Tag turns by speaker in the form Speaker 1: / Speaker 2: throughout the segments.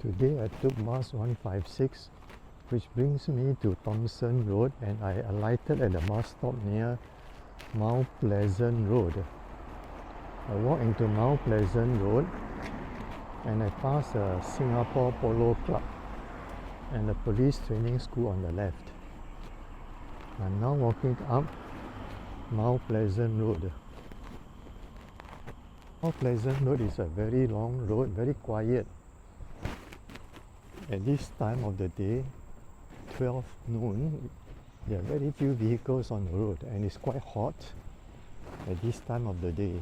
Speaker 1: Today I took bus 156, which brings me to Thomson Road, and I alighted at the bus stop near Mount Pleasant Road. I walked into Mount Pleasant Road and I passed a Singapore Polo Club and the police training school on the left. I'm now walking up Mount Pleasant Road. Mount Pleasant Road is a very long road, very quiet. At this time of the day, 12 noon, there are very few vehicles on the road and it's quite hot at this time of the day.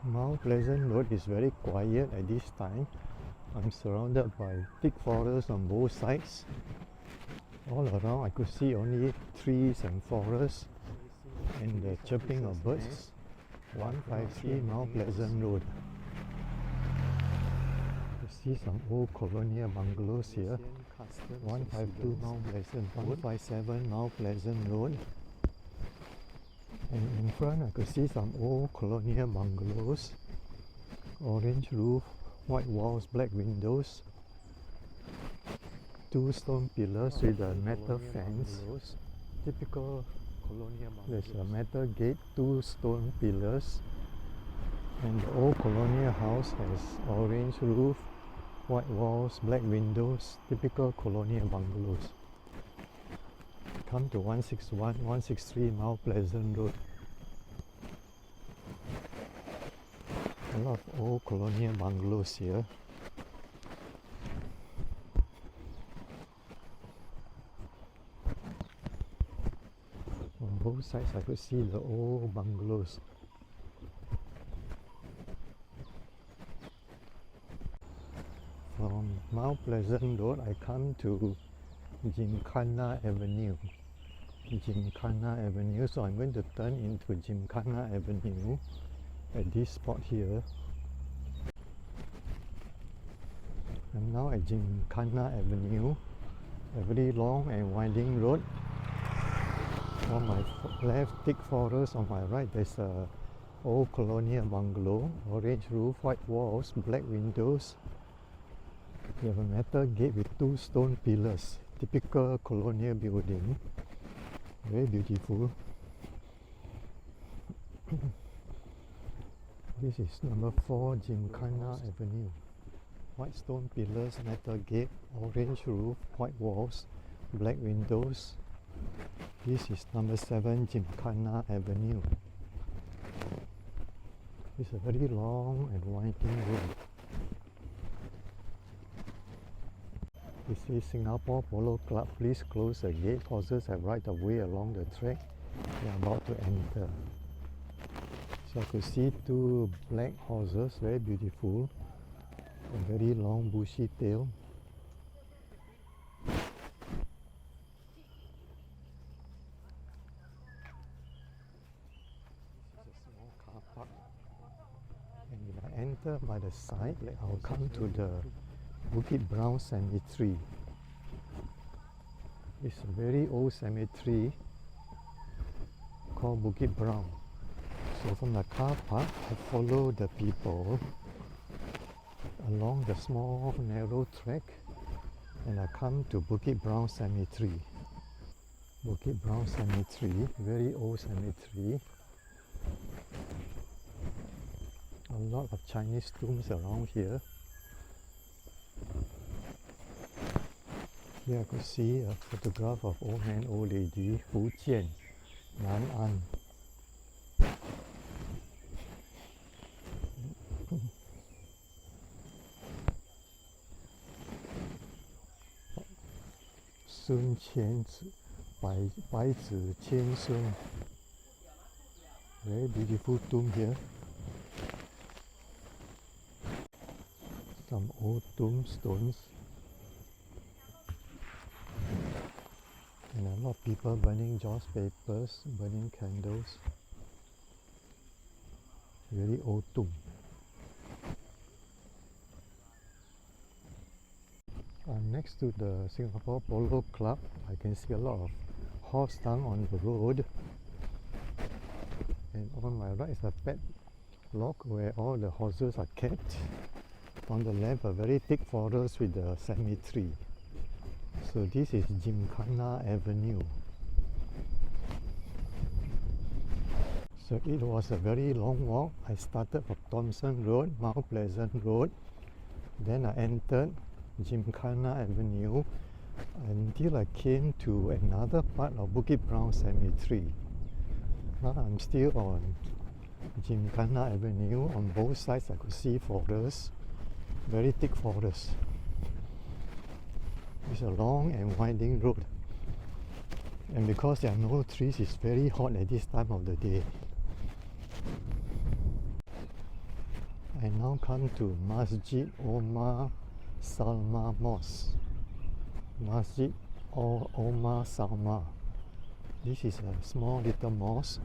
Speaker 1: Mount Pleasant Road is very quiet at this time. I'm surrounded by thick forests on both sides. All around I could see only trees and forests and the chirping of birds. 153 Mount Pleasant Road. You see some old colonial bungalows here. 152 Mount Pleasant, 157 Mount Pleasant Road. And in front I could see some old colonial bungalows. Orange roof, white walls, black windows. Two stone pillars with a metal fence. Typical colonial bungalows. There's a metal gate, two stone pillars. And the old colonial house has orange roof, white walls, black windows. Typical colonial bungalows. Come to 161, 163 Mount Pleasant Road. A lot of old colonial bungalows here. On both sides I could see the old bungalows. From Mount Pleasant Road I come to Gymkhana Avenue. Gymkhana Avenue, so I'm going to turn into Gymkhana Avenue at this spot here. I'm now at Gymkhana Avenue, a very long and winding road. On my left, thick forest. On my right, there's a old colonial bungalow, orange roof, white walls, black windows. You have a metal gate with two stone pillars. Typical colonial building. Very beautiful. This is number 4 Gymkhana Avenue. White stone pillars, metal gate, orange roof, white walls, black windows. This is number 7 Gymkhana Avenue. It's a very long and winding road. It says Singapore Polo Club, please close the gate. Horses have right of way along the track. They are about to enter. So I could see two black horses, very beautiful. A very long bushy tail. This is a small car park. And if I enter by the side, I'll come to the Bukit Brown Cemetery. It's a very old cemetery called Bukit Brown. So from the car park, I follow the people along the small narrow track and I come to Bukit Brown Cemetery. Bukit Brown Cemetery, very old cemetery. A lot of Chinese tombs around here. Here I could see a photograph of old man, old lady, Fujian, Nan'an. Sun Qianzi, Bai Zi Qian Sun. Very beautiful tomb here. Some old tombstones. And a lot of people burning joss papers, burning candles. Very old tomb. I'm next to the Singapore Polo Club. I can see a lot of horse dung on the road. And on my right is a pet lock where all the horses are kept. On the left, a very thick forest with a cemetery. So this is Gymkhana Avenue. So it was a very long walk. I started from Thomson Road, Mount Pleasant Road. Then I entered Gymkhana Avenue until I came to another part of Bukit Brown Cemetery. Now I'm still on Gymkhana Avenue. On both sides I could see forest, very thick forest. It's a long and winding road. And because there are no trees, it's very hot at this time of the day. I now come to Masjid Omar Salma Mosque. Masjid Omar Salma. This is a small little mosque.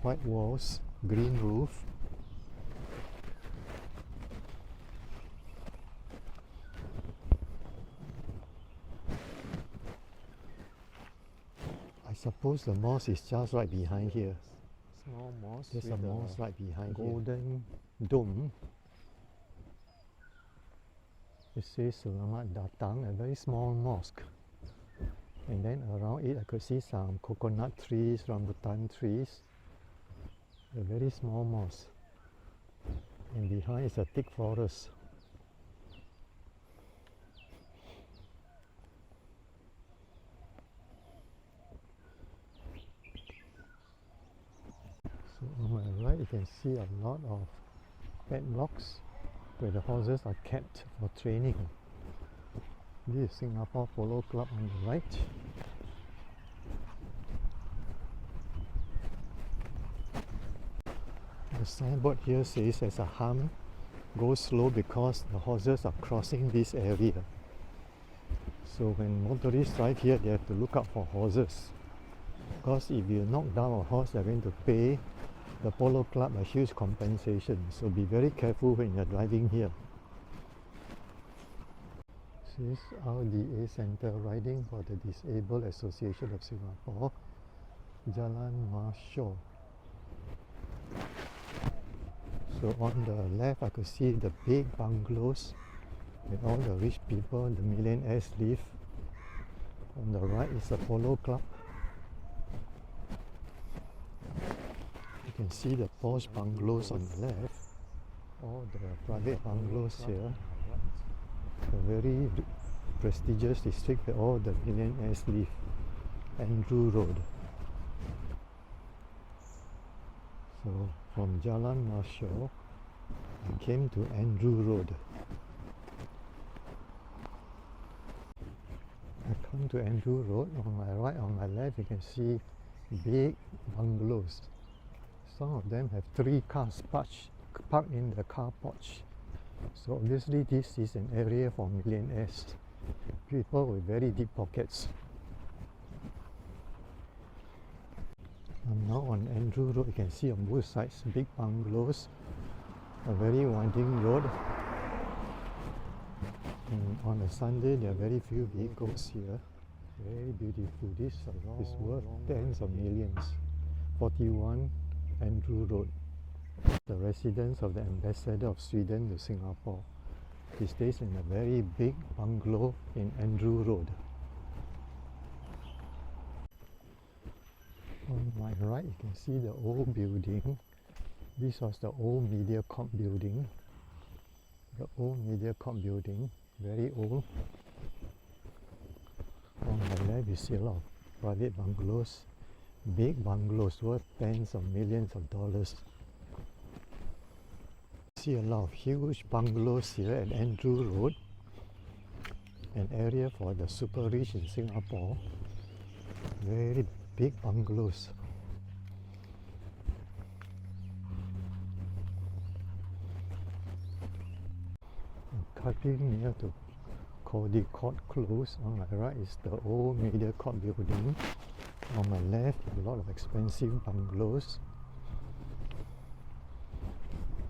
Speaker 1: White walls, green roof. I suppose the mosque is just right behind here. Small mosque. There's a mosque right behind golden here. Dome. It says Selamat Datang, a very small mosque. And then around it I could see some coconut trees, rambutan trees. A very small mosque. And behind is a thick forest. So on my right you can see a lot of padlocks where the horses are kept for training. This is Singapore Polo Club on the right. The signboard here says there's a hump. Go slow because the horses are crossing this area. So when motorists drive here, they have to look out for horses. Because if you knock down a horse, they're going to pay the Polo Club a huge compensation. So be very careful when you're driving here. This is RDA Centre Riding for the Disabled Association of Singapore, Jln Mashor. So on the left I could see the big bungalows where all the rich people, the millionaires live. On the right is the Polo Club. You can see the posh bungalows on the left, all the private bungalows here. A very prestigious district where all the millionaires live, Andrew Road. So from Jln Mashor, I came to Andrew Road. I come to Andrew Road. On my right, on my left, you can see big bungalows. Some of them have 3 cars parked in the car porch. So obviously this is an area for millionaires, people with very deep pockets. I'm now on Andrew Road. You can see on both sides big bungalows, a very winding road. And on a Sunday there are very few vehicles here. Very beautiful. This is worth tens of millions. 41 Andrew Road. The residence of the ambassador of Sweden to Singapore. He stays in a very big bungalow in Andrew Road. On my right you can see the old building. This was the old MediaCorp building. The old MediaCorp building, very old. On the left you see a lot of private bungalows, big bungalows worth tens of millions of dollars. See a lot of huge bungalows here at Andrew Road, an area for the super rich in Singapore. Very big bungalows. I'm cutting near to Caldecott Close. On my right is the old MediaCorp building. On my left, a lot of expensive bungalows.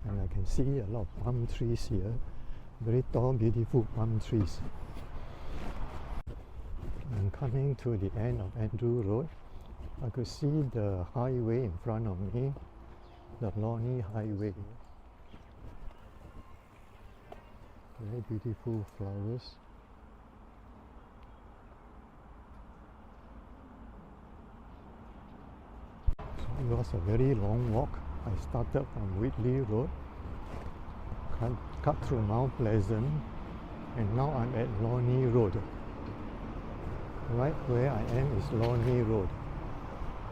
Speaker 1: And I can see a lot of palm trees here, very tall, beautiful palm trees. I'm coming to the end of Andrew Road. I could see the highway in front of me. the Lornie Highway. Very beautiful flowers. So it was a very long walk. I started from Whitley Road, cut through Mount Pleasant, and now I'm at Lornie Road. Right where I am is Lornie Road.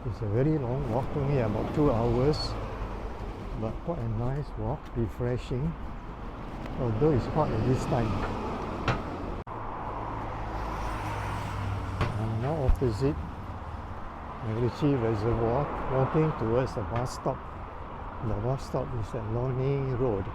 Speaker 1: It's a very long walk, took me about 2 hours, but quite a nice walk, refreshing, although it's hot at this time. I'm now opposite Ritchie Reservoir, walking towards the bus stop. The bus stop is at Lornie Road.